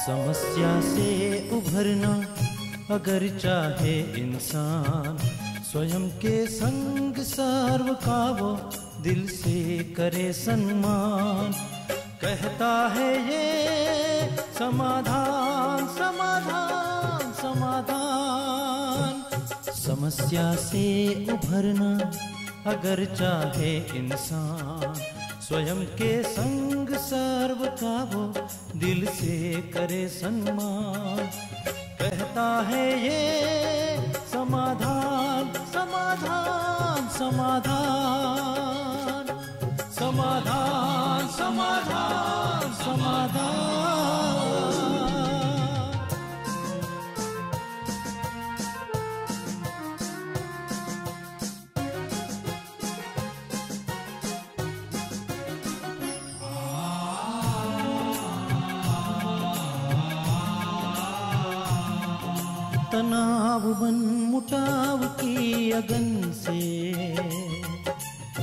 समस्या से उभरना अगर चाहे इंसान, स्वयं के संग सर्व का वो दिल से करे सम्मान। कहता है ये समाधान समाधान समाधान। समस्या से उभरना अगर चाहे इंसान, स्वयं के संग सर्व का वो दिल से करे सम्मान। कहता है ये समाधान समाधान समाधान समाधान समाधान समाधान। तनाव बन मुटाव की अगन से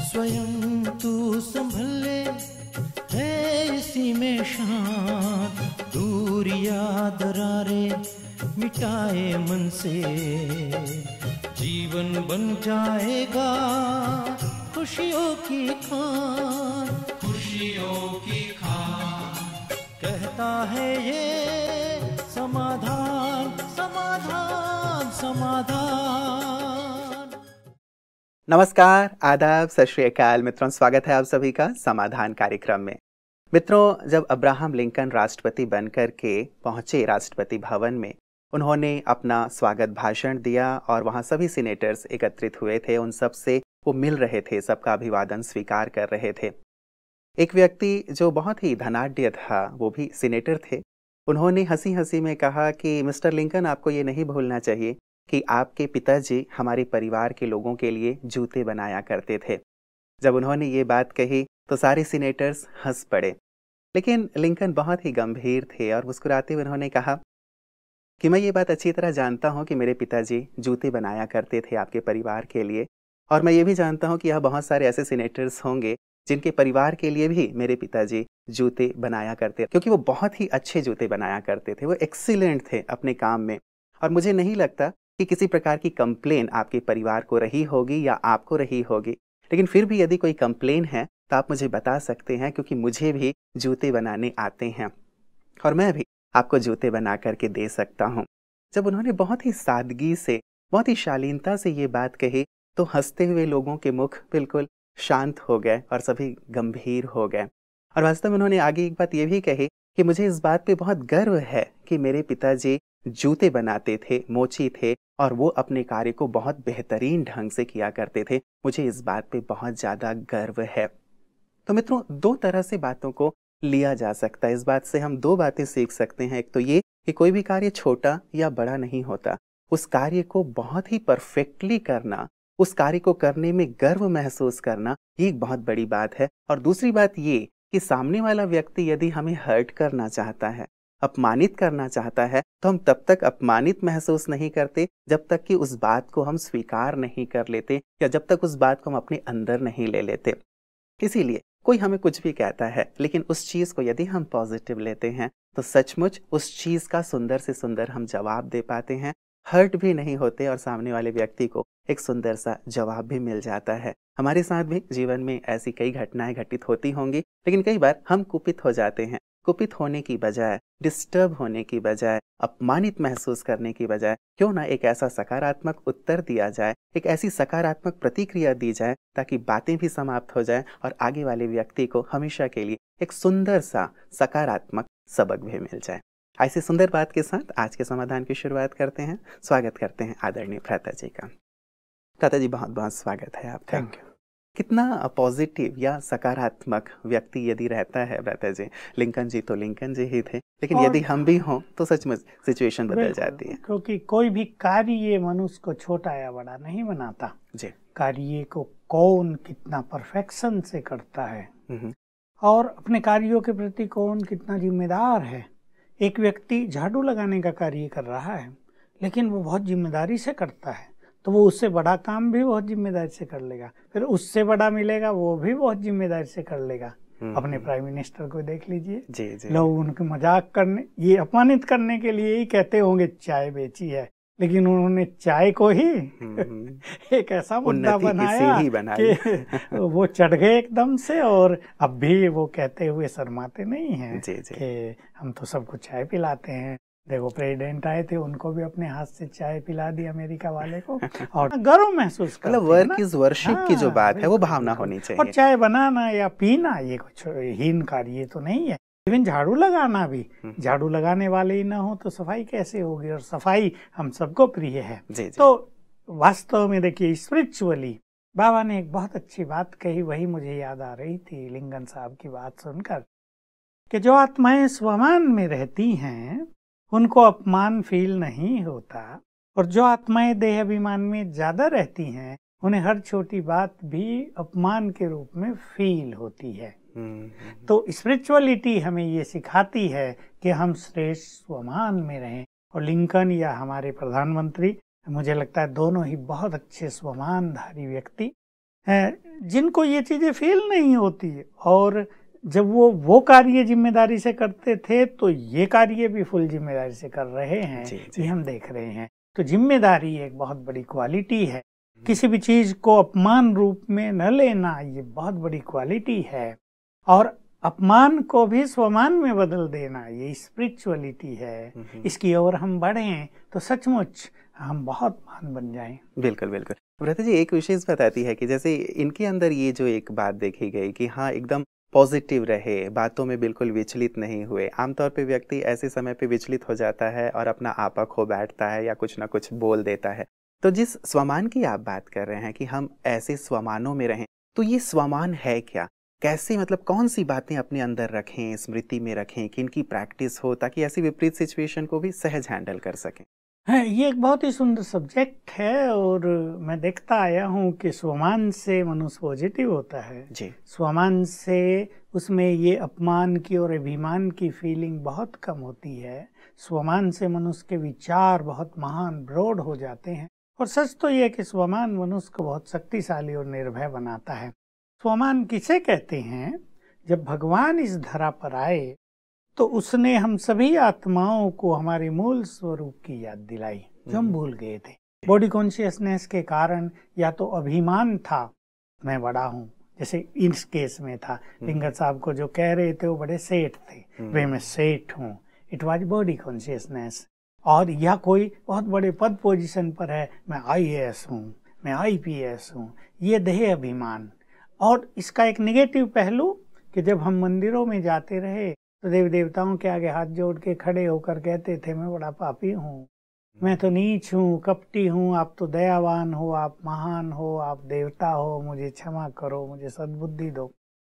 स्वयं तू संभल ले, है इसी में शांत। दूरियां दरारे मिटाए मन से, जीवन बन जाएगा खुशियों की खान खुशियों की खान। कहता है ये समाधान समाधान समाधान। नमस्कार, आदाब, सत श्री अकाल मित्रों, स्वागत है आप सभी का समाधान कार्यक्रम में। मित्रों, जब अब्राहम लिंकन राष्ट्रपति बनकर के पहुंचे राष्ट्रपति भवन में, उन्होंने अपना स्वागत भाषण दिया और वहां सभी सीनेटर्स एकत्रित हुए थे। उन सब से वो मिल रहे थे, सबका अभिवादन स्वीकार कर रहे थे। एक व्यक्ति जो बहुत ही धनाढ्य था, वो भी सीनेटर थे। उन्होंने हंसी हंसी में कहा कि मिस्टर लिंकन, आपको ये नहीं भूलना चाहिए कि आपके पिताजी हमारे परिवार के लोगों के लिए जूते बनाया करते थे। जब उन्होंने ये बात कही तो सारे सीनेटर्स हंस पड़े, लेकिन लिंकन बहुत ही गंभीर थे और मुस्कुराते हुए उन्होंने कहा कि मैं ये बात अच्छी तरह जानता हूँ कि मेरे पिताजी जूते बनाया करते थे आपके परिवार के लिए, और मैं ये भी जानता हूँ कि यहाँ बहुत सारे ऐसे सीनेटर्स होंगे जिनके परिवार के लिए भी मेरे पिताजी जूते बनाया करते, क्योंकि वो बहुत ही अच्छे जूते बनाया करते थे। वो एक्सीलेंट थे अपने काम में, और मुझे नहीं लगता कि किसी प्रकार की कंप्लेन आपके परिवार को रही होगी या आपको रही होगी। लेकिन फिर भी यदि कोई कंप्लेन है तो आप मुझे बता सकते हैं, क्योंकि मुझे भी जूते बनाने आते हैं और मैं भी आपको जूते बना करके दे सकता हूँ। जब उन्होंने बहुत ही सादगी से, बहुत ही शालीनता से ये बात कही तो हंसते हुए लोगों के मुख बिल्कुल शांत हो गए और सभी गंभीर हो गए। और वास्तव में उन्होंने आगे एक बात ये भी कही कि मुझे इस बात पे बहुत गर्व है कि मेरे पिताजी जूते बनाते थे, मोची थे, और वो अपने कार्य को बहुत बेहतरीन ढंग से किया करते थे। मुझे इस बात पे बहुत ज़्यादा गर्व है। तो मित्रों, दो तरह से बातों को लिया जा सकता है। इस बात से हम दो बातें सीख सकते हैं। एक तो ये कि कोई भी कार्य छोटा या बड़ा नहीं होता, उस कार्य को बहुत ही परफेक्टली करना, उस कार्य को करने में गर्व महसूस करना, ये एक बहुत बड़ी बात है। और दूसरी बात ये कि सामने वाला व्यक्ति यदि हमें हर्ट करना चाहता है, अपमानित करना चाहता है, तो हम तब तक अपमानित महसूस नहीं करते जब तक कि उस बात को हम स्वीकार नहीं कर लेते, या जब तक उस बात को हम अपने अंदर नहीं ले लेते। इसीलिए कोई हमें कुछ भी कहता है, लेकिन उस चीज़ को यदि हम पॉजिटिव लेते हैं तो सचमुच उस चीज़ का सुंदर से सुंदर हम जवाब दे पाते हैं, हर्ट भी नहीं होते और सामने वाले व्यक्ति को एक सुंदर सा जवाब भी मिल जाता है। हमारे साथ भी जीवन में ऐसी कई घटनाएं घटित होती होंगी, लेकिन कई बार हम कुपित हो जाते हैं। कुपित होने की बजाय, डिस्टर्ब होने की बजाय, अपमानित महसूस करने की बजाय क्यों ना एक ऐसा सकारात्मक उत्तर दिया जाए, एक ऐसी सकारात्मक प्रतिक्रिया दी जाए, ताकि बातें भी समाप्त हो जाए और आगे वाले व्यक्ति को हमेशा के लिए एक सुंदर सा सकारात्मक सबक भी मिल जाए। ऐसी सुंदर बात के साथ आज के समाधान की शुरुआत करते हैं। स्वागत करते हैं आदरणीय भ्राता जी का। भ्राता जी, बहुत बहुत स्वागत है आपका। Thank you. कितना पॉजिटिव या सकारात्मक व्यक्ति यदि रहता है भ्राता जी। लिंकन जी तो लिंकन जी ही थे, लेकिन यदि हम भी हों तो सचमुच सिचुएशन बदल जाती है। क्योंकि कोई भी कार्य मनुष्य को छोटा या बड़ा नहीं बनाता जी। कार्य को कौन कितना परफेक्शन से करता है और अपने कार्यों के प्रति कौन कितना जिम्मेदार है। एक व्यक्ति झाड़ू लगाने का कार्य कर रहा है, लेकिन वो बहुत जिम्मेदारी से करता है, तो वो उससे बड़ा काम भी बहुत जिम्मेदारी से कर लेगा, फिर उससे बड़ा मिलेगा वो भी बहुत जिम्मेदारी से कर लेगा। अपने प्राइम मिनिस्टर को देख लीजिए, जी जी, लोग उनके मजाक करने, ये अपमानित करने के लिए ही कहते होंगे चाय बेची है, लेकिन उन्होंने चाय को ही एक ऐसा मुद्दा बनाया कि वो चढ़ गए एकदम से, और अब भी वो कहते हुए शर्माते नहीं हैं कि हम तो सबको चाय पिलाते हैं। देखो प्रेसिडेंट आए थे, उनको भी अपने हाथ से चाय पिला दी अमेरिका वाले को, और गर्व महसूस करते हैं। वर्क इज वर्शिप की जो बात है वो भावना होनी चाहिए। और चाय बनाना या पीना ये कुछ हीन कार्य तो नहीं है। इवन झाड़ू लगाना भी, झाड़ू लगाने वाले ही ना हो तो सफाई कैसे होगी, और सफाई हम सबको प्रिय है। तो वास्तव में देखिए स्पिरिचुअली बाबा ने एक बहुत अच्छी बात कही, वही मुझे याद आ रही थी लिंगन साहब की बात सुनकर, कि जो आत्माएं स्वमान में रहती हैं उनको अपमान फील नहीं होता, और जो आत्माएं देह अभिमान में ज्यादा रहती हैं उन्हें हर छोटी बात भी अपमान के रूप में फील होती है। तो स्पिरिचुअलिटी हमें ये सिखाती है कि हम श्रेष्ठ स्वमान में रहें। और लिंकन या हमारे प्रधानमंत्री, मुझे लगता है दोनों ही बहुत अच्छे स्वमानधारी व्यक्ति हैं, जिनको ये चीजें फील नहीं होती, और जब वो कार्य जिम्मेदारी से करते थे तो ये कार्य भी फुल जिम्मेदारी से कर रहे हैं, ये हम देख रहे हैं। तो जिम्मेदारी एक बहुत बड़ी क्वालिटी है, किसी भी चीज को अपमान रूप में न लेना ये बहुत बड़ी क्वालिटी है, और अपमान को भी स्वमान में बदल देना ये स्पिरिचुअलिटी है। इसकी ओर हम बढ़ें तो सचमुच हम बहुत महान बन जाएं। बिल्कुल बिल्कुल। भ्राता जी एक विशेष बताती है कि जैसे इनके अंदर ये जो एक बात देखी गई कि हाँ एकदम पॉजिटिव रहे, बातों में बिल्कुल विचलित नहीं हुए। आमतौर पे व्यक्ति ऐसे समय पे विचलित हो जाता है और अपना आपा खो बैठता है या कुछ ना कुछ बोल देता है। तो जिस स्वमान की आप बात कर रहे हैं कि हम ऐसे स्वमानों में रहें, तो ये स्वमान है क्या, कैसे, मतलब कौन सी बातें अपने अंदर रखें, स्मृति में रखें, कि इनकी प्रैक्टिस हो ताकि ऐसी विपरीत सिचुएशन को भी सहज हैंडल कर सकें? है, ये एक बहुत ही सुंदर सब्जेक्ट है, और मैं देखता आया हूँ कि स्वमान से मनुष्य पॉजिटिव होता है जी। स्वमान से उसमें ये अपमान की और अभिमान की फीलिंग बहुत कम होती है। स्वमान से मनुष्य के विचार बहुत महान ब्रॉड हो जाते हैं, और सच तो ये कि स्वमान मनुष्य को बहुत शक्तिशाली और निर्भय बनाता है। स्वमान किसे कहते हैं? जब भगवान इस धरा पर आए तो उसने हम सभी आत्माओं को हमारे मूल स्वरूप की याद दिलाई, जो हम भूल गए थे। बॉडी कॉन्शियसनेस के कारण या तो अभिमान था, मैं बड़ा हूँ, जैसे इस केस में था, लिंगर साहब को जो कह रहे थे वो बड़े सेठ थे, वे मैं सेठ हूँ, इट वाज बॉडी कॉन्शियसनेस। और या कोई बहुत बड़े पद पोजीशन पर है, मैं IAS हूँ, मैं IPS हूँ, ये देह अभिमान। और इसका एक नेगेटिव पहलू कि जब हम मंदिरों में जाते रहे तो देवी देवताओं के आगे हाथ जोड़ के खड़े होकर कहते थे मैं बड़ा पापी हूँ, मैं तो नीच हूँ, कपटी हूँ, आप तो दयावान हो, आप महान हो, आप देवता हो, मुझे क्षमा करो, मुझे सद्बुद्धि दो।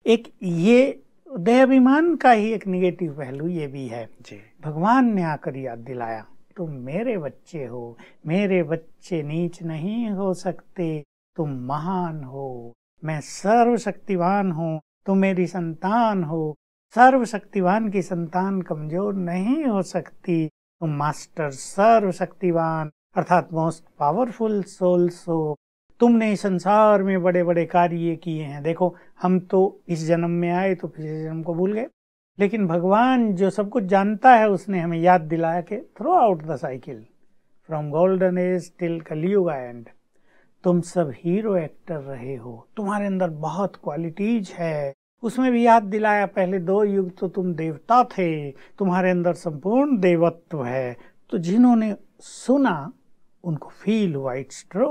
एक ये देहाभिमान का ही एक निगेटिव पहलू ये भी है जी। भगवान ने आकर याद दिलाया, तुम मेरे बच्चे हो, मेरे बच्चे नीच नहीं हो सकते, तुम महान हो, मैं सर्वशक्तिवान हूँ, तुम मेरी संतान हो, सर्वशक्तिवान की संतान कमजोर नहीं हो सकती, तुम मास्टर सर्वशक्तिवान अर्थात मोस्ट पावरफुल सोल्स हो, तुमने इस संसार में बड़े बड़े कार्य किए हैं। देखो हम तो इस जन्म में आए तो पिछले जन्म को भूल गए, लेकिन भगवान जो सब कुछ जानता है उसने हमें याद दिलाया कि throughout the cycle from golden age till Kalyug end, तुम सब हीरो एक्टर रहे हो, तुम्हारे अंदर बहुत क्वालिटीज है। उसमें भी याद दिलाया पहले 2 युग तो तुम देवता थे, तुम्हारे अंदर संपूर्ण देवत्व है। तो जिन्होंने सुना उनको फील हुआ इट्स ट्रू,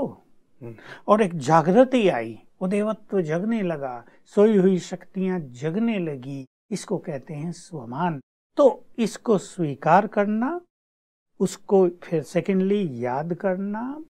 और एक जागृति आई, वो देवत्व जगने लगा, सोई हुई शक्तियां जगने लगी। इसको कहते हैं स्वमान। तो इसको स्वीकार करना, उसको फिर सेकेंडली याद करना,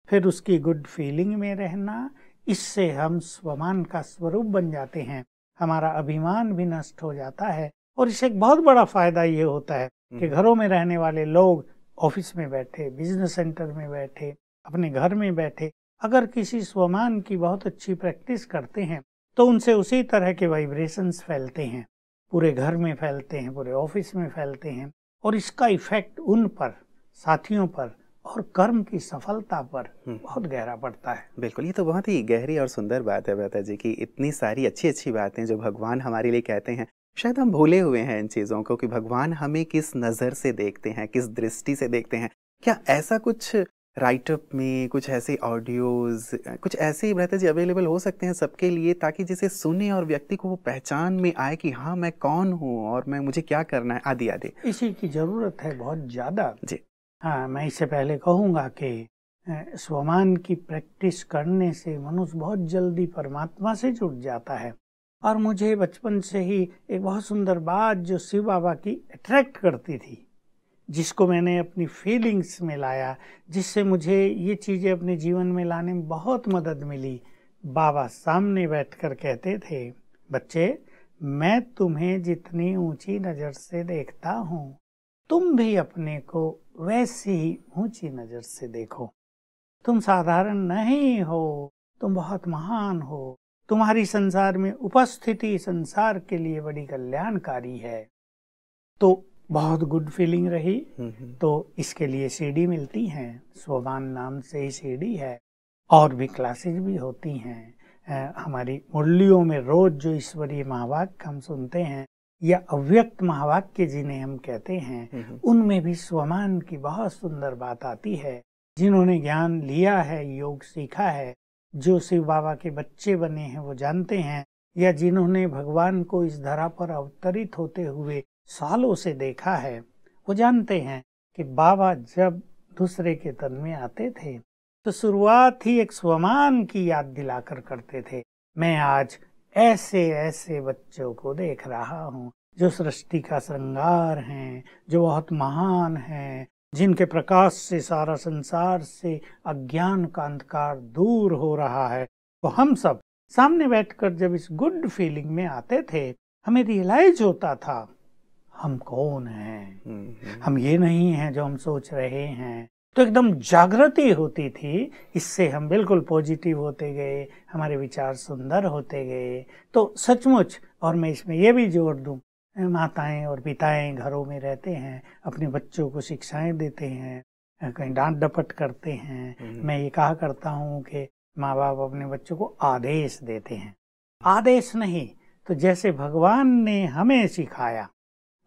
फिर उसकी गुड फीलिंग में रहना, इससे हम स्वमान का स्वरूप बन जाते हैं, हमारा अभिमान भी नष्ट हो जाता है। और इससे एक बहुत बड़ा फायदा ये होता है कि घरों में रहने वाले लोग ऑफिस में बैठे, बिजनेस सेंटर में बैठे, अपने घर में बैठे, अगर किसी स्वमान की बहुत अच्छी प्रैक्टिस करते हैं तो उनसे उसी तरह के वाइब्रेशंस फैलते हैं, पूरे घर में फैलते हैं, पूरे ऑफिस में फैलते हैं, और इसका इफेक्ट उन पर, साथियों पर और कर्म की सफलता पर बहुत गहरा पड़ता है। बिल्कुल, ये तो बहुत ही गहरी और सुंदर बात है भ्राता जी की इतनी सारी अच्छी अच्छी बातें जो भगवान हमारे लिए कहते हैं, शायद हम भूले हुए हैं इन चीज़ों को कि भगवान हमें किस नज़र से देखते हैं, किस दृष्टि से देखते हैं। क्या ऐसा कुछ राइटअप में, कुछ ऐसे ऑडियोज़, कुछ ऐसे भ्राता जी अवेलेबल हो सकते हैं सबके लिए, ताकि जिसे सुने और व्यक्ति को वो पहचान में आए कि हाँ, मैं कौन हूँ और मुझे क्या करना है, आदि आदि? इसी की ज़रूरत है बहुत ज़्यादा जी। हाँ, मैं इससे पहले कहूँगा कि स्वमान की प्रैक्टिस करने से मनुष्य बहुत जल्दी परमात्मा से जुड़ जाता है। और मुझे बचपन से ही एक बहुत सुंदर बात जो शिव बाबा की अट्रैक्ट करती थी, जिसको मैंने अपनी फीलिंग्स में लाया, जिससे मुझे ये चीज़ें अपने जीवन में लाने में बहुत मदद मिली। बाबा सामने बैठकर कहते थे, बच्चे, मैं तुम्हें जितनी ऊंची नज़र से देखता हूँ, तुम भी अपने को वैसी ही ऊंची नज़र से देखो। तुम साधारण नहीं हो, तुम बहुत महान हो। तुम्हारी संसार में उपस्थिति संसार के लिए बड़ी कल्याणकारी है। तो बहुत गुड फीलिंग रही। तो इसके लिए सीडी मिलती हैं, स्वमान नाम से ही सीडी है। और भी क्लासेज भी होती हैं। हमारी मुरलियों में रोज जो ईश्वरीय महावाक्य हम सुनते हैं या अव्यक्त महावाक्य जिन्हें हम कहते हैं, उनमें भी स्वमान की बहुत सुंदर बात आती है। जिन्होंने ज्ञान लिया है, योग सीखा है, जो शिव बाबा के बच्चे बने हैं वो जानते हैं, या जिन्होंने भगवान को इस धरा पर अवतरित होते हुए सालों से देखा है, वो जानते हैं कि बाबा जब दूसरे के तन में आते थे तो शुरुआत ही एक स्वमान की याद दिलाकर करते थे। मैं आज ऐसे ऐसे बच्चों को देख रहा हूँ जो सृष्टि का श्रृंगार हैं, जो बहुत महान हैं, जिनके प्रकाश से सारा संसार से अज्ञान का अंधकार दूर हो रहा है। तो हम सब सामने बैठकर जब इस गुड फीलिंग में आते थे, हमें रियलाइज होता था हम कौन हैं, हम ये नहीं हैं जो हम सोच रहे हैं। तो एकदम जागृति होती थी। इससे हम बिल्कुल पॉजिटिव होते गए, हमारे विचार सुंदर होते गए। तो सचमुच, और मैं इसमें ये भी जोड़ दूं, माताएं और पिताएं घरों में रहते हैं, अपने बच्चों को शिक्षाएं देते हैं, कहीं डांट डपट करते हैं। मैं ये कहा करता हूँ कि माँ बाप अपने बच्चों को आदेश देते हैं, आदेश नहीं। तो जैसे भगवान ने हमें सिखाया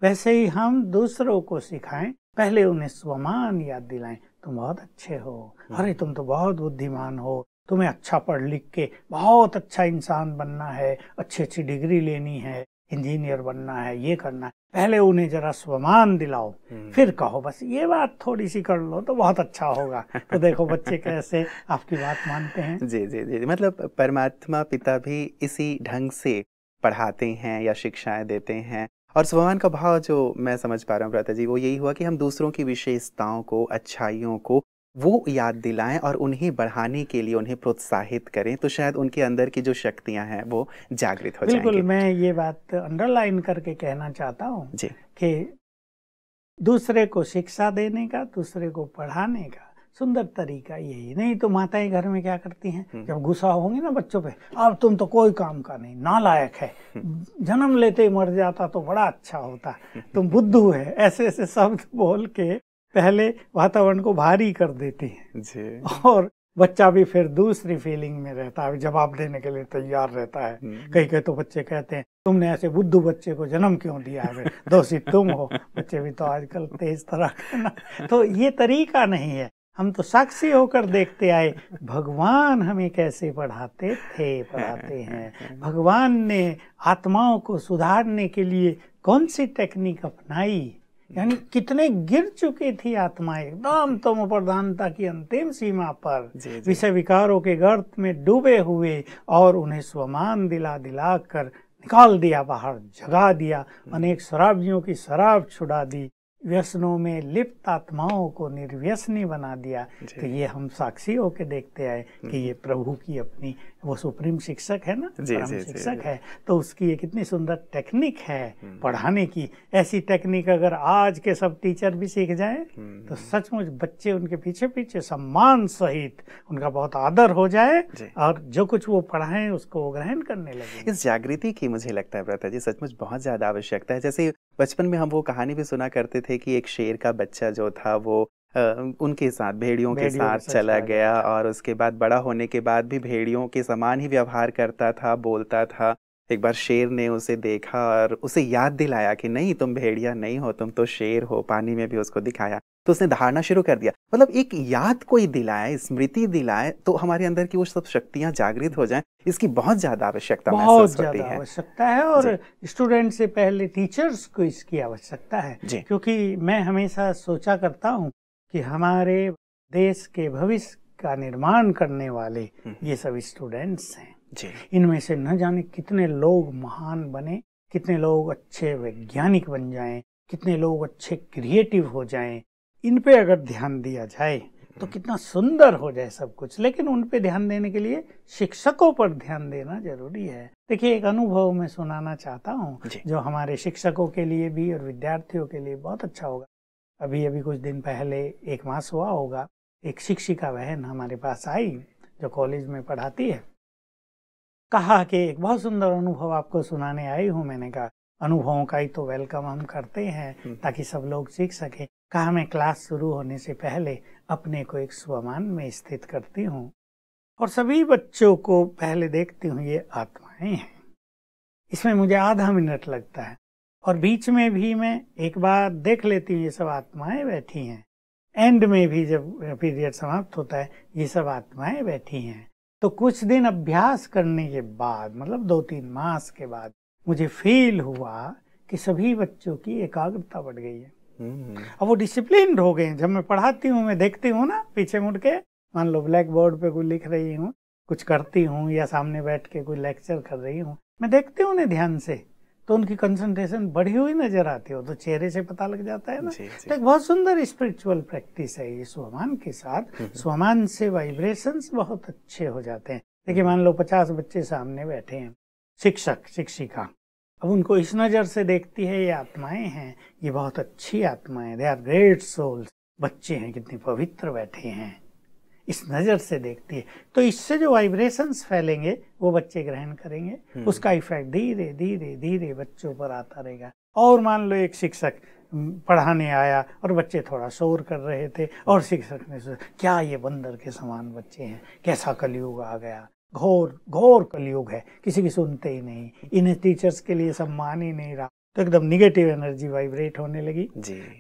वैसे ही हम दूसरों को सिखाएं। पहले उन्हें स्वमान याद दिलाएं, तुम बहुत अच्छे हो, अरे तुम तो बहुत बुद्धिमान हो, तुम्हें अच्छा पढ़ लिख के बहुत अच्छा इंसान बनना है, अच्छी अच्छी डिग्री लेनी है, इंजीनियर बनना है, ये करना है। पहले उन्हें जरा स्वमान दिलाओ, फिर कहो बस ये बात थोड़ी सी कर लो तो बहुत अच्छा होगा। तो देखो बच्चे कैसे आपकी बात मानते हैं। जी जी जी, मतलब परमात्मा पिता भी इसी ढंग से पढ़ाते हैं या शिक्षाएं देते हैं। और स्वमान का भाव जो मैं समझ पा रहा हूँ भ्राता जी, वो यही हुआ कि हम दूसरों की विशेषताओं को, अच्छाइयों को वो याद दिलाएं और उन्हें बढ़ाने के लिए उन्हें प्रोत्साहित करें, तो शायद उनके अंदर की जो शक्तियां हैं वो जागृत हो जाएंगी। बिल्कुल, मैं ये बात अंडरलाइन करके कहना चाहता हूँ जी कि दूसरे को शिक्षा देने का, दूसरे को पढ़ाने का सुंदर तरीका यही। नहीं तो माताएं घर में क्या करती हैं, जब गुस्सा होंगी ना बच्चों पे, अब तुम तो कोई काम का नहीं, नालायक है, जन्म लेते ही मर जाता तो बड़ा अच्छा होता, तुम बुद्धू है, ऐसे ऐसे शब्द बोल के पहले वातावरण को भारी कर देती हैं जी। और बच्चा भी फिर दूसरी फीलिंग में रहता है, जवाब देने के लिए तैयार रहता है। कई तो बच्चे कहते हैं तुमने ऐसे बुद्धू बच्चे को जन्म क्यों दिया है, दोषी तुम हो। बच्चे भी तो आजकल तेज तरह के ना, तो ये तरीका नहीं है। हम तो साक्षी होकर देखते आए भगवान हमें कैसे पढ़ाते हैं। भगवान ने आत्माओं को सुधारने के लिए कौन सी टेक्निक अपनाई, यानी कितने गिर चुकी थी आत्माएं एकदम तमो प्रधानता की अंतिम सीमा पर, विषय विकारों के गर्त में डूबे हुए, और उन्हें स्वमान दिला दिला कर निकाल दिया बाहर, जगा दिया, अनेक शराबियों की शराब छुड़ा दी, व्यसनों में लिप्त आत्माओं को निर्व्यसनी बना दिया। तो ये हम साक्षी होके देखते आए कि ये प्रभु की अपनी, वो सुप्रीम शिक्षक है ना, परम शिक्षक है, तो उसकी ये कितनी सुंदर टेक्निक है पढ़ाने की। ऐसी टेक्निक अगर आज के सब टीचर भी सीख जाएं तो सचमुच बच्चे उनके पीछे पीछे सम्मान सहित उनका बहुत आदर हो जाए, और जो कुछ वो पढ़ाएं उसको ग्रहण करने लगे। इस जागृति की मुझे लगता है भ्राता जी सचमुच बहुत ज्यादा आवश्यकता है। जैसे बचपन में हम वो कहानी भी सुना करते थे कि एक शेर का बच्चा जो था वो उनके साथ भेड़ियों के साथ चला गया और उसके बाद बड़ा होने के बाद भी भेड़ियों के समान ही व्यवहार करता था, बोलता था। एक बार शेर ने उसे देखा और उसे याद दिलाया कि नहीं, तुम भेड़िया नहीं हो, तुम तो शेर हो। पानी में भी उसको दिखाया तो उसने दहाड़ना शुरू कर दिया। मतलब एक याद कोई दिलाए, स्मृति दिलाए तो हमारे अंदर की वो सब शक्तियां जागृत हो जाएं, इसकी बहुत ज्यादा आवश्यकता महसूस होती है। आवश्यकता है और स्टूडेंट से पहले टीचर्स को इसकी आवश्यकता है, क्योंकि मैं हमेशा सोचा करता हूँ कि हमारे देश के भविष्य का निर्माण करने वाले ये सब स्टूडेंट्स हैं। इनमें से न जाने कितने लोग महान बने, कितने लोग अच्छे वैज्ञानिक बन जाएं, कितने लोग अच्छे क्रिएटिव हो जाएं। इन पे अगर ध्यान दिया जाए तो कितना सुंदर हो जाए सब कुछ। लेकिन उन पे ध्यान देने के लिए शिक्षकों पर ध्यान देना जरूरी है। देखिए, एक अनुभव मैं सुनाना चाहता हूँ जो हमारे शिक्षकों के लिए भी और विद्यार्थियों के लिए बहुत अच्छा होगा। अभी कुछ दिन पहले, एक मास हुआ होगा, एक शिक्षिका बहन हमारे पास आई जो कॉलेज में पढ़ाती है। कहा कि एक बहुत सुंदर अनुभव आपको सुनाने आई हूँ। मैंने कहा अनुभवों का ही तो वेलकम हम करते हैं ताकि सब लोग सीख सके। कहा मैं क्लास शुरू होने से पहले अपने को एक स्वमान में स्थित करती हूँ और सभी बच्चों को पहले देखती हूँ ये आत्माएं हैं। इसमें मुझे आधा मिनट लगता है और बीच में भी मैं एक बार देख लेती हूँ ये सब आत्माएं बैठी हैं। एंड में भी जब पीरियड समाप्त होता है ये सब आत्माएं बैठी हैं। तो कुछ दिन अभ्यास करने के बाद, मतलब 2-3 मास के बाद, मुझे फील हुआ कि सभी बच्चों की एकाग्रता बढ़ गई है। अब वो डिसिप्लिन्ड हो गए हैं। जब मैं पढ़ाती हूँ, मैं देखती हूँ ना पीछे मुड़ के, मान लो ब्लैक बोर्ड पे कोई लिख रही हूँ, कुछ करती हूँ या सामने बैठ के कोई लेक्चर कर रही हूँ, मैं देखती हूँ उन्हें ध्यान से, तो उनकी कंसंट्रेशन बढ़ी हुई नजर आती हो, तो चेहरे से पता लग जाता है ना। तो एक बहुत सुंदर स्पिरिचुअल प्रैक्टिस है ये स्वमान के साथ। स्वमान से वाइब्रेशंस बहुत अच्छे हो जाते हैं। देखिए, मान लो 50 बच्चे सामने बैठे हैं, शिक्षक शिक्षिका अब उनको इस नज़र से देखती है, ये आत्माएं हैं, ये बहुत अच्छी आत्माएं, दे आर ग्रेट सोल्स, बच्चे हैं कितने पवित्र बैठे हैं, इस नज़र से देखती है। तो इससे जो वाइब्रेशंस फैलेंगे वो बच्चे ग्रहण करेंगे, उसका इफेक्ट धीरे धीरे धीरे बच्चों पर आता रहेगा। और मान लो एक शिक्षक पढ़ाने आया और बच्चे थोड़ा शोर कर रहे थे और शिक्षक ने सोचा क्या ये बंदर के समान बच्चे हैं, कैसा कलयुग आ गया, घोर घोर कलयुग है, किसी की सुनते ही नहीं, इन्हें टीचर्स के लिए सम्मान ही नहीं रहा। तो एकदम निगेटिव एनर्जी वाइब्रेट होने लगी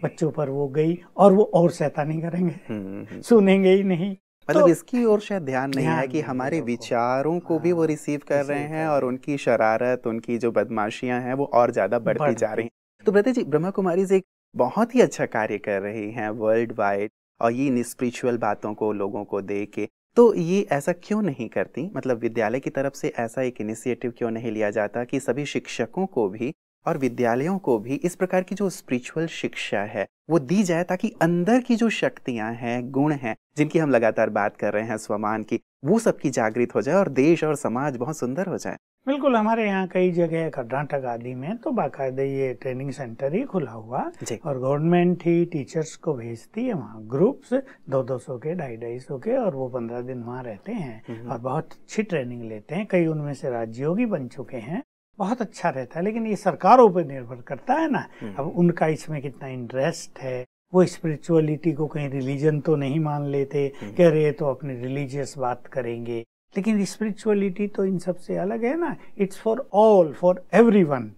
बच्चों पर, वो गई और वो और शैतानी करेंगे, सुनेंगे ही नहीं। मतलब इसकी ओर शायद ध्यान नहीं है कि हमारे विचारों को भी वो रिसीव कर रहे हैं और उनकी शरारत, उनकी जो बदमाशियां हैं वो और ज्यादा बढ़ती जा रही हैं। तो ब्रदर जी, ब्रह्मा कुमारीज एक बहुत ही अच्छा कार्य कर रही हैं वर्ल्ड वाइड, और ये इन स्पिरिचुअल बातों को लोगों को दे के, तो ये ऐसा क्यों नहीं करती? मतलब विद्यालय की तरफ से ऐसा एक इनिशिएटिव क्यों नहीं लिया जाता कि सभी शिक्षकों को भी और विद्यालयों को भी इस प्रकार की जो स्पिरिचुअल शिक्षा है वो दी जाए, ताकि अंदर की जो शक्तियां हैं, गुण हैं, जिनकी हम लगातार बात कर रहे हैं स्वमान की, वो सबकी जागृत हो जाए और देश और समाज बहुत सुंदर हो जाए। बिल्कुल, हमारे यहाँ कई जगह कर्नाटक आदि में तो बाकायदे ये ट्रेनिंग सेंटर ही खुला हुआ और गवर्नमेंट ही टीचर्स को भेजती है वहाँ ग्रुप्स 200 के 250 के, और वो 15 दिन वहाँ रहते हैं और बहुत अच्छी ट्रेनिंग लेते हैं। कई उनमें से राज्योगी बन चुके हैं, बहुत अच्छा रहता है। लेकिन ये सरकारों पर निर्भर करता है ना, अब उनका इसमें कितना इंटरेस्ट है। वो स्पिरिचुअलिटी को कहीं रिलीजन तो नहीं मान लेते, कह रहे तो अपने रिलीजियस बात करेंगे, लेकिन स्पिरिचुअलिटी तो इन सब से अलग है ना, it's for all, for everyone.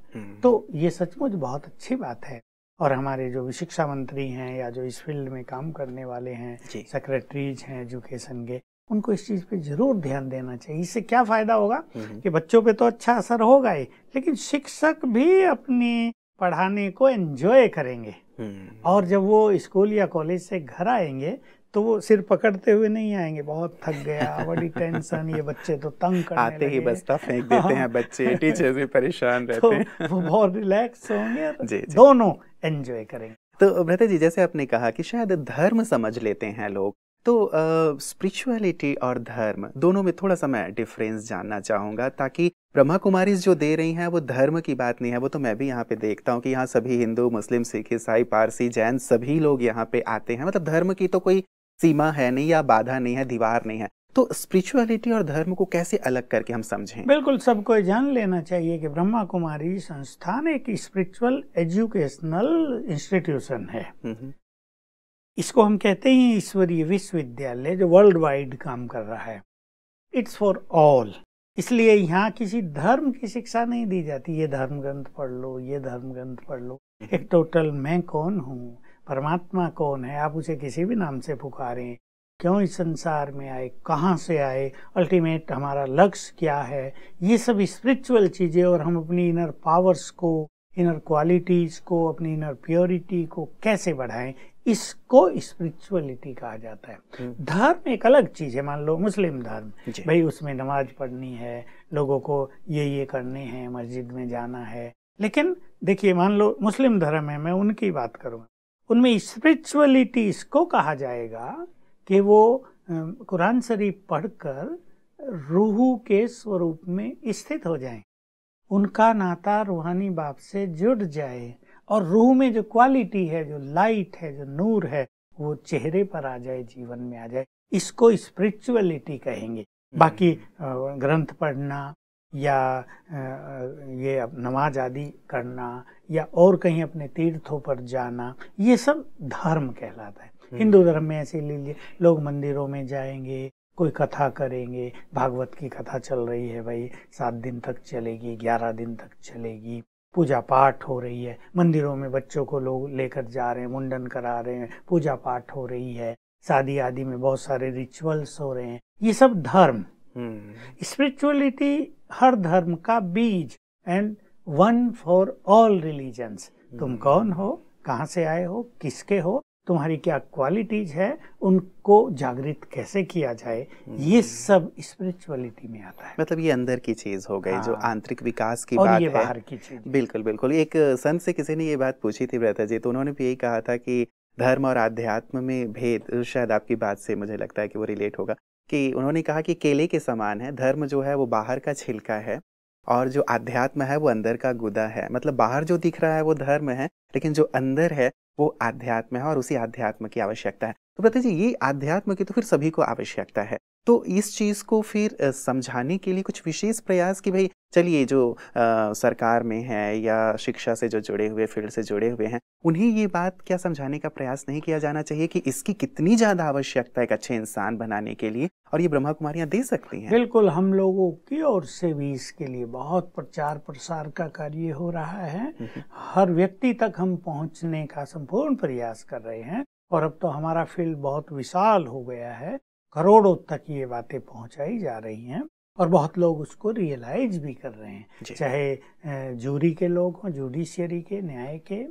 तो ये सचमुच बहुत अच्छी बात है। और हमारे जो भी शिक्षा मंत्री हैं या जो इस फील्ड में काम करने वाले हैं, सेक्रेटरीज हैं एजुकेशन के, उनको इस चीज पे जरूर ध्यान देना चाहिए। इससे क्या फायदा होगा कि बच्चों पे तो अच्छा असर होगा ही, लेकिन शिक्षक भी अपनी पढ़ाने को एंजॉय करेंगे। और जब वो स्कूल या कॉलेज से घर आएंगे तो वो सिर पकड़ते हुए नहीं आएंगे, बहुत थक गया, बड़ी टेंशन, ये बच्चे तो तंग करने आते ही बस्ता फेंक देते हैं बच्चे, टीचर्स भी परेशान रहते हैं, तो वो बहुत रिलैक्स होंगे, दोनों एंजॉय करेंगे। तो भ्राता जी, जैसे आपने कहा कि शायद धर्म समझ लेते हैं लोग, तो स्पिरिचुअलिटी और धर्म दोनों में थोड़ा सा मैं डिफरेंस जानना चाहूँगा, ताकि ब्रह्मा कुमारीज जो दे रही हैं वो धर्म की बात नहीं है। वो तो मैं भी यहाँ पे देखता हूँ कि यहाँ सभी हिंदू, मुस्लिम, सिख, ईसाई, पारसी, जैन सभी लोग यहाँ पे आते हैं। मतलब धर्म की तो कोई सीमा है नहीं या बाधा नहीं है, दीवार नहीं है। तो स्पिरिचुअलिटी और धर्म को कैसे अलग करके हम समझें? बिल्कुल, सबको जान लेना चाहिए कि ब्रह्मा कुमारी संस्थान एक स्पिरिचुअल एजुकेशनल इंस्टीट्यूशन है। इसको हम कहते हैं ईश्वरीय विश्वविद्यालय, जो वर्ल्ड वाइड काम कर रहा है। It's for all. इसलिए यहाँ किसी धर्म की शिक्षा नहीं दी जाती, ये धर्म ग्रंथ पढ़ लो, ये धर्म ग्रंथ पढ़ लो। एक टोटल मैं कौन हूँ, परमात्मा कौन है, आप उसे किसी भी नाम से पुकारें, क्यों इस संसार में आए, कहाँ से आए, अल्टीमेट हमारा लक्ष्य क्या है, ये सब स्पिरिचुअल चीज़ें। और हम अपनी इनर पावर्स को, इनर क्वालिटीज़ को, अपनी इनर प्योरिटी को कैसे बढ़ाएं, इसको स्पिरिचुअलिटी कहा जाता है। धर्म एक अलग चीज़ है। मान लो मुस्लिम धर्म, भाई उसमें नमाज पढ़नी है, लोगों को ये करने हैं, मस्जिद में जाना है। लेकिन देखिए, मान लो मुस्लिम धर्म है, मैं उनकी बात करूँगा, उनमें स्पिरिचुअलिटी इसको कहा जाएगा कि वो कुरान शरीफ पढ़कर रूह के स्वरूप में स्थित हो जाएं, उनका नाता रूहानी बाप से जुड़ जाए, और रूह में जो क्वालिटी है, जो लाइट है, जो नूर है, वो चेहरे पर आ जाए, जीवन में आ जाए। इसको स्पिरिचुअलिटी कहेंगे। बाकी ग्रंथ पढ़ना या ये नमाज आदि करना या और कहीं अपने तीर्थों पर जाना, ये सब धर्म कहलाता है। हिंदू धर्म में ऐसे लीजिए, लोग मंदिरों में जाएंगे, कोई कथा करेंगे, भागवत की कथा चल रही है भाई, 7 दिन तक चलेगी, 11 दिन तक चलेगी, पूजा पाठ हो रही है, मंदिरों में बच्चों को लोग लेकर जा रहे हैं, मुंडन करा रहे हैं, पूजा पाठ हो रही है, शादी आदि में बहुत सारे रिचुअल्स हो रहे हैं। ये सब धर्म। स्पिरिचुअलिटी हर धर्म का बीज, and one for all religions. तुम कौन हो, कहाँ से आए हो, किसके हो, तुम्हारी क्या क्वालिटीज है, उनको जागृत कैसे किया जाए, ये सब स्पिरिचुअलिटी में आता है। मतलब ये अंदर की चीज हो गई, जो आंतरिक विकास की और बात ये है, बाहर की चीज। बिल्कुल बिल्कुल। एक संत से किसी ने ये बात पूछी थी ब्रता जी, तो उन्होंने भी यही कहा था कि धर्म और आध्यात्म में भेद, शायद आपकी बात से मुझे लगता है कि वो रिलेट होगा, कि उन्होंने कहा कि केले के समान है, धर्म जो है वो बाहर का छिलका है और जो आध्यात्म है वो अंदर का गुदा है। मतलब बाहर जो दिख रहा है वो धर्म है, लेकिन जो अंदर है वो आध्यात्म है, और उसी आध्यात्म की आवश्यकता है। तो ब्रता जी, ये आध्यात्म की तो फिर सभी को आवश्यकता है, तो इस चीज को फिर समझाने के लिए कुछ विशेष प्रयास कि भाई चलिए, जो सरकार में है या शिक्षा से जो जुड़े हुए, फील्ड से जुड़े हुए हैं, उन्हें ये बात क्या समझाने का प्रयास नहीं किया जाना चाहिए कि इसकी कितनी ज्यादा आवश्यकता है एक अच्छे इंसान बनाने के लिए, और ये ब्रह्मा कुमारियां दे सकती हैं? बिल्कुल, हम लोगों की ओर से भी इसके लिए बहुत प्रचार प्रसार का कार्य हो रहा है। हर व्यक्ति तक हम पहुंचने का संपूर्ण प्रयास कर रहे हैं, और अब तो हमारा फील्ड बहुत विशाल हो गया है, करोड़ों तक ये बातें पहुंचाई जा रही हैं, और बहुत लोग उसको रियलाइज भी कर रहे हैं। चाहे जूरी के लोग हों, जुडिशियरी के, न्याय के,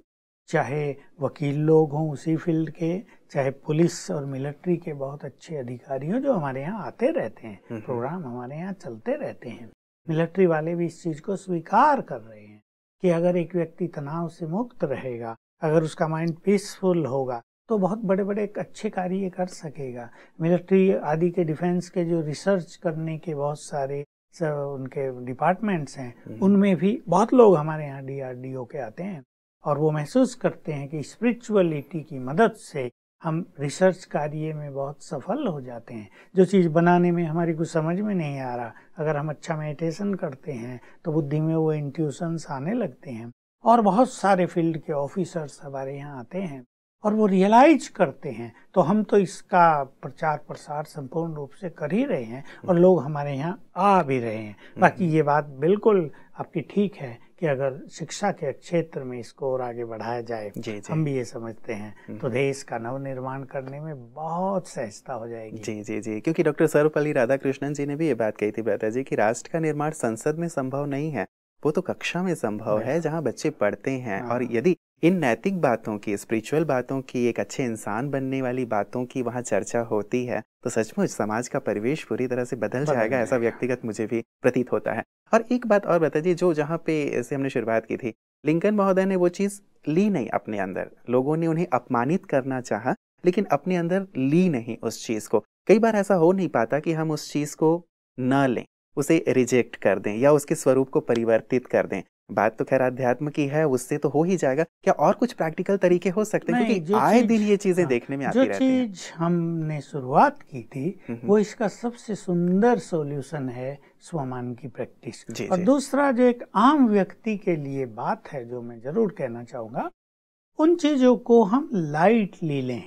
चाहे वकील लोग हों उसी फील्ड के, चाहे पुलिस और मिलिट्री के बहुत अच्छे अधिकारी हों, जो हमारे यहाँ आते रहते हैं, प्रोग्राम हमारे यहाँ चलते रहते हैं। मिलिट्री वाले भी इस चीज़ को स्वीकार कर रहे हैं कि अगर एक व्यक्ति तनाव से मुक्त रहेगा, अगर उसका माइंड पीसफुल होगा, तो बहुत बड़े बड़े अच्छे कार्य कर सकेगा। मिलिट्री आदि के डिफेंस के जो रिसर्च करने के बहुत सारे उनके डिपार्टमेंट्स हैं, उनमें भी बहुत लोग हमारे यहाँ DRDO के आते हैं, और वो महसूस करते हैं कि स्पिरिचुअलिटी की मदद से हम रिसर्च कार्य में बहुत सफल हो जाते हैं। जो चीज़ बनाने में हमारी कुछ समझ में नहीं आ रहा, अगर हम अच्छा मेडिटेशन करते हैं तो बुद्धि में वो इंट्यूशंस आने लगते हैं। और बहुत सारे फील्ड के ऑफिसर्स हमारे यहाँ आते हैं और वो रियलाइज करते हैं, तो हम तो इसका प्रचार प्रसार संपूर्ण रूप से कर ही रहे हैं, और लोग हमारे यहाँ आ भी रहे हैं। बाकी ये बात बिल्कुल आपकी ठीक है कि अगर शिक्षा के क्षेत्र में इसको और आगे बढ़ाया जाए, हम भी ये समझते हैं, तो देश का नवनिर्माण करने में बहुत सहजता हो जाएगी। जी जी जी, क्योंकि डॉक्टर सर्वपल्ली राधाकृष्णन जी ने भी ये बात कही थी ब्रता जी कि राष्ट्र का निर्माण संसद में संभव नहीं है, वो तो कक्षा में संभव है, जहाँ बच्चे पढ़ते हैं। और यदि इन नैतिक बातों की, स्पिरिचुअल बातों की, एक अच्छे इंसान बनने वाली बातों की वहाँ चर्चा होती है, तो सचमुच समाज का परिवेश पूरी तरह से बदल जाएगा, ऐसा व्यक्तिगत मुझे भी प्रतीत होता है। और एक बात और बता दीजिए, जो जहाँ पे ऐसे हमने शुरुआत की थी, लिंकन महोदय ने वो चीज़ ली नहीं अपने अंदर, लोगों ने उन्हें अपमानित करना चाहा, लेकिन अपने अंदर ली नहीं उस चीज़ को। कई बार ऐसा हो नहीं पाता कि हम उस चीज़ को न लें, उसे रिजेक्ट कर दें या उसके स्वरूप को परिवर्तित कर दें। बात तो खैर अध्यात्म की है, उससे तो हो ही जाएगा। क्या और कुछ प्रैक्टिकल तरीके हो सकते हैं, क्योंकि आए दिन ये चीजें देखने में आती रहती हैं। जो चीज हमने शुरुआत की थी वो इसका सबसे सुंदर सॉल्यूशन है स्वमान की प्रैक्टिस। और दूसरा जो एक आम व्यक्ति के लिए बात है, जो मैं जरूर कहना चाहूंगा, उन चीजों को हम लाइटली लें।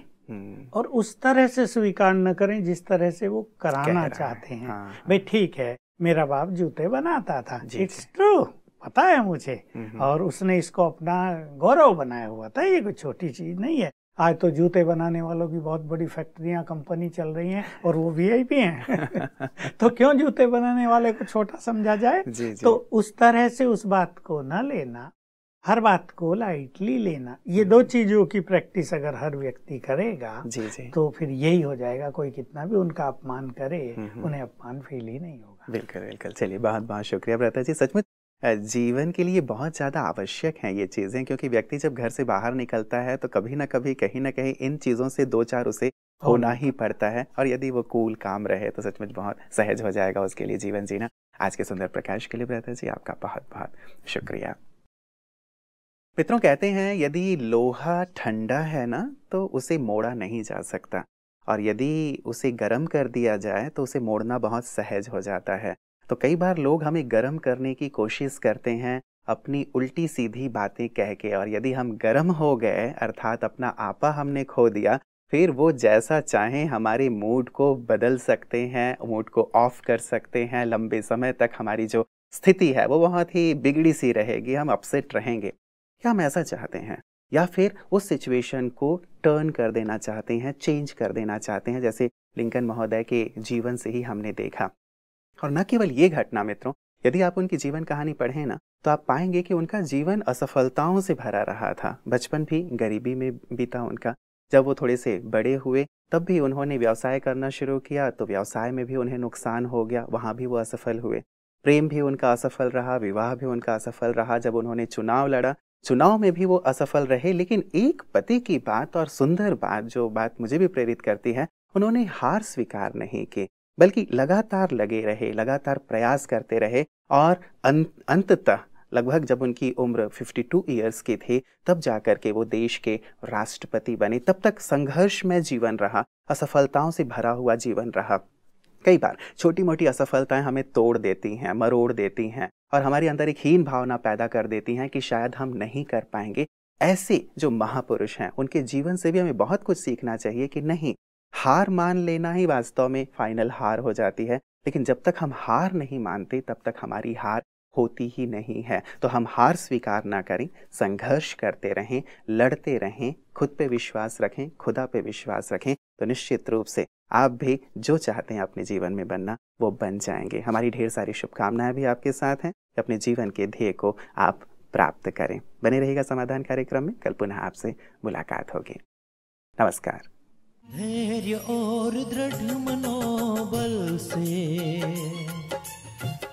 और उस तरह से स्वीकार न करें जिस तरह से वो कराना चाहते हैं। भाई ठीक है, मेरा बाप जूते बनाता था, इट्स ट्रू, पता है मुझे, और उसने इसको अपना गौरव बनाया हुआ था, ये कोई छोटी चीज नहीं है। आज तो जूते बनाने वालों की बहुत बड़ी फैक्ट्रियां, कंपनी चल रही हैं और वो वीआईपी हैं। तो क्यों जूते बनाने वाले को छोटा समझा जाए? जी। तो उस तरह से उस बात को न लेना, हर बात को लाइटली लेना, ये दो चीजों की प्रैक्टिस अगर हर व्यक्ति करेगा जी। तो फिर यही हो जाएगा। कोई कितना भी उनका अपमान करे, उन्हें अपमान फील ही नहीं होगा। बिल्कुल। चलिए, बहुत बहुत शुक्रिया भ्राता जी। सचमुच जीवन के लिए बहुत ज़्यादा आवश्यक हैं ये चीज़ें, क्योंकि व्यक्ति जब घर से बाहर निकलता है तो कभी ना कभी कहीं ना कहीं इन चीज़ों से दो चार उसे होना ही पड़ता है, और यदि वो कूल काम रहे तो सचमुच बहुत सहज हो जाएगा उसके लिए जीवन जीना। आज के सुंदर प्रकाश के लिए भ्राता जी आपका बहुत बहुत शुक्रिया। मित्रों, कहते हैं यदि लोहा ठंडा है ना तो उसे मोड़ा नहीं जा सकता, और यदि उसे गर्म कर दिया जाए तो उसे मोड़ना बहुत सहज हो जाता है। तो कई बार लोग हमें गर्म करने की कोशिश करते हैं अपनी उल्टी सीधी बातें कह के, और यदि हम गर्म हो गए अर्थात अपना आपा हमने खो दिया, फिर वो जैसा चाहें हमारे मूड को बदल सकते हैं, मूड को ऑफ कर सकते हैं। लंबे समय तक हमारी जो स्थिति है वो बहुत ही बिगड़ी सी रहेगी, हम अपसेट रहेंगे। क्या हम ऐसा चाहते हैं, या फिर उस सिचुएशन को टर्न कर देना चाहते हैं, चेंज कर देना चाहते हैं, जैसे लिंकन महोदय के जीवन से ही हमने देखा। और न केवल ये घटना मित्रों, यदि आप उनकी जीवन कहानी पढ़ें ना तो आप पाएंगे कि उनका जीवन असफलताओं से भरा रहा था। बचपन भी गरीबी में बीता उनका। जब वो थोड़े से बड़े हुए तब भी उन्होंने व्यवसाय करना शुरू किया, तो व्यवसाय में भी उन्हें नुकसान हो गया, वहाँ भी वो असफल हुए। प्रेम भी उनका असफल रहा, विवाह भी उनका असफल रहा। जब उन्होंने चुनाव लड़ा, चुनाव में भी वो असफल रहे। लेकिन एक पति की बात और सुंदर बात, जो बात मुझे भी प्रेरित करती है, उन्होंने हार स्वीकार नहीं की, बल्कि लगातार लगे रहे, लगातार प्रयास करते रहे, और अंततः लगभग जब उनकी उम्र 52 इयर्स की थी तब जाकर के वो देश के राष्ट्रपति बने। तब तक संघर्ष में जीवन रहा, असफलताओं से भरा हुआ जीवन रहा। कई बार छोटी मोटी असफलताएं हमें तोड़ देती हैं, मरोड़ देती हैं, और हमारे अंदर एक हीन भावना पैदा कर देती हैं कि शायद हम नहीं कर पाएंगे। ऐसे जो महापुरुष हैं उनके जीवन से भी हमें बहुत कुछ सीखना चाहिए कि नहीं, हार मान लेना ही वास्तव में फाइनल हार हो जाती है। लेकिन जब तक हम हार नहीं मानते तब तक हमारी हार होती ही नहीं है। तो हम हार स्वीकार ना करें, संघर्ष करते रहें, लड़ते रहें, खुद पे विश्वास रखें, खुदा पे विश्वास रखें, तो निश्चित रूप से आप भी जो चाहते हैं अपने जीवन में बनना वो बन जाएंगे। हमारी ढेर सारी शुभकामनाएं भी आपके साथ हैं कि अपने जीवन के ध्येय को आप प्राप्त करें। बने रहिएगा समाधान कार्यक्रम में। कल पुनः आपसे मुलाकात होगी। नमस्कार। धैर्य और दृढ़ मनोबल से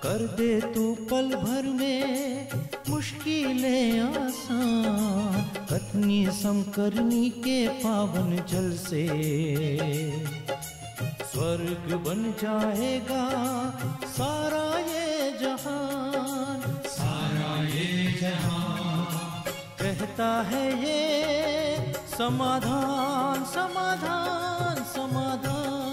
कर दे तू पल भर में मुश्किलें आसान, कतनी समकरनी के पावन जल से स्वर्ग बन जाएगा सारा ये जहान, सारा ये जहान। कहता है ये समाधान, समाधान, समाधान।